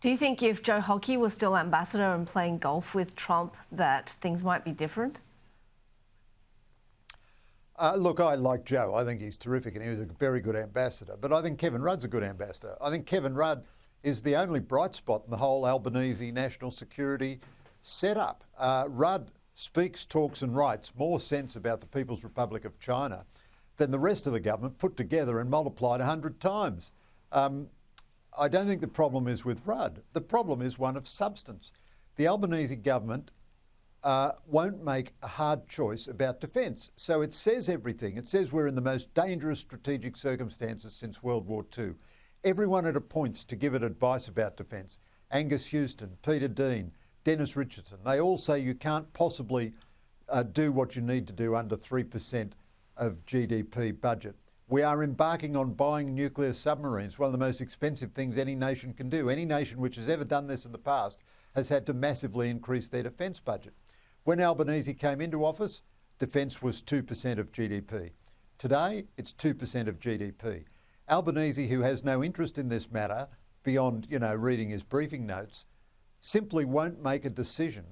Do you think if Joe Hockey was still ambassador and playing golf with Trump that things might be different? Look, I like Joe. I think he's terrific and he was a very good ambassador. But I think Kevin Rudd's a good ambassador. I think Kevin Rudd is the only bright spot in the whole Albanese national security setup. Rudd speaks, talks and writes more sense about the People's Republic of China than the rest of the government put together and multiplied 100 times. I don't think the problem is with Rudd. The problem is one of substance. The Albanese government won't make a hard choice about defence. So it says everything. It says we're in the most dangerous strategic circumstances since World War II. Everyone it appoints to give it advice about defence, Angus Houston, Peter Dean, Dennis Richardson, they all say you can't possibly do what you need to do under 3% of GDP budget. We are embarking on buying nuclear submarines, one of the most expensive things any nation can do. Any nation which has ever done this in the past has had to massively increase their defence budget. When Albanese came into office, defence was 2% of GDP. Today, it's 2% of GDP. Albanese, who has no interest in this matter beyond, reading his briefing notes, simply won't make a decision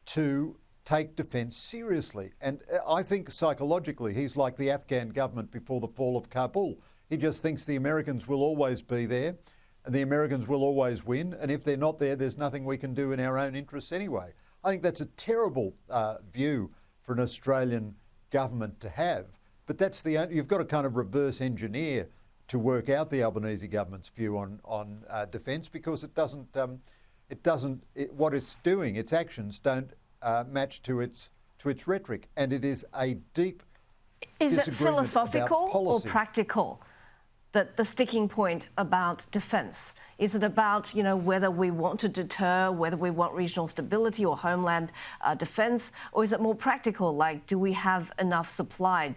to take defence seriously. And I think psychologically he's like the Afghan government before the fall of Kabul. He just thinks the Americans will always be there and the Americans will always win. And if they're not there, there's nothing we can do in our own interests anyway. I think that's a terrible view for an Australian government to have. But that's you've got to kind of reverse engineer to work out the Albanese government's view on defence, because what it's doing, its actions don't match to its rhetoric, and it is a deep Is it disagreement philosophical about policy. or practical? That the sticking point about defence? Is it about, whether we want to deter, whether we want regional stability or homeland defence, or is it more practical? Like, do we have enough supply?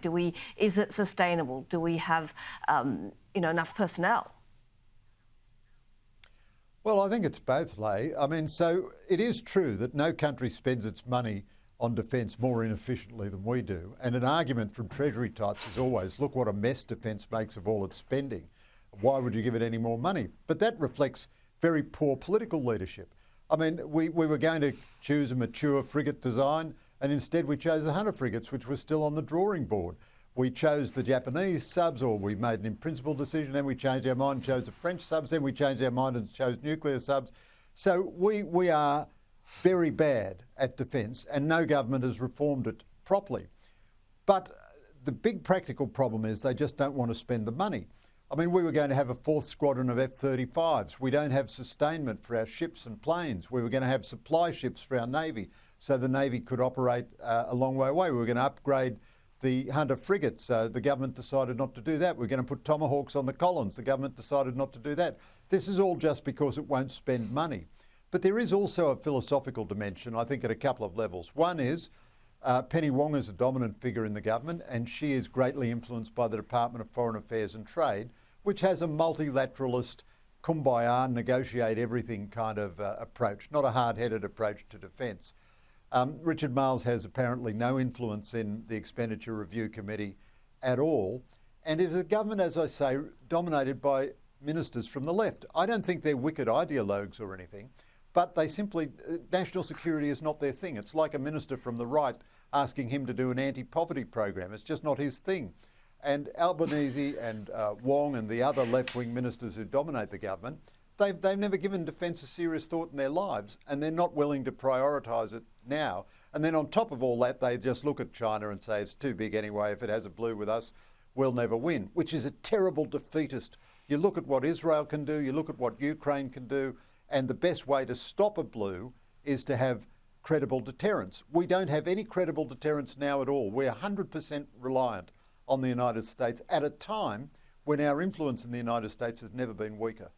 Is it sustainable? Do we have, enough personnel? Well, I think it's both, Leigh. I mean, so it is true that no country spends its money on defence more inefficiently than we do. And an argument from Treasury types is always, look what a mess defence makes of all its spending. Why would you give it any more money? But that reflects very poor political leadership. I mean, we were going to choose a mature frigate design, and instead we chose the Hunter frigates, which were still on the drawing board. We chose the Japanese subs, or we made an in-principle decision, then we changed our mind and chose the French subs, then we changed our mind and chose nuclear subs. So we are very bad at defence, and no government has reformed it properly. But the big practical problem is they just don't want to spend the money. I mean, we were going to have a fourth squadron of F-35s. We don't have sustainment for our ships and planes. We were going to have supply ships for our Navy so the Navy could operate a long way away. We were going to upgrade the Hunter frigates. The government decided not to do that. We're going to put Tomahawks on the Collins. The government decided not to do that. This is all just because it won't spend money. But there is also a philosophical dimension, I think, at a couple of levels. One is Penny Wong is a dominant figure in the government, and she is greatly influenced by the Department of Foreign Affairs and Trade, which has a multilateralist, kumbaya, negotiate everything kind of approach, not a hard-headed approach to defence. Richard Marles has apparently no influence in the Expenditure Review Committee at all, and is a government, as I say, dominated by ministers from the left. I don't think they're wicked ideologues or anything, but they simply, national security is not their thing. It's like a minister from the right asking him to do an anti-poverty program. It's just not his thing. And Albanese and Wong and the other left-wing ministers who dominate the government, they've never given defence a serious thought in their lives, and they're not willing to prioritise it now. And then on top of all that, they just look at China and say it's too big anyway. If it has a blue with us, we'll never win, which is a terrible defeatist. You look at what Israel can do, you look at what Ukraine can do, and the best way to stop a blue is to have credible deterrence. We don't have any credible deterrence now at all. We're 100% reliant on the United States at a time when our influence in the United States has never been weaker.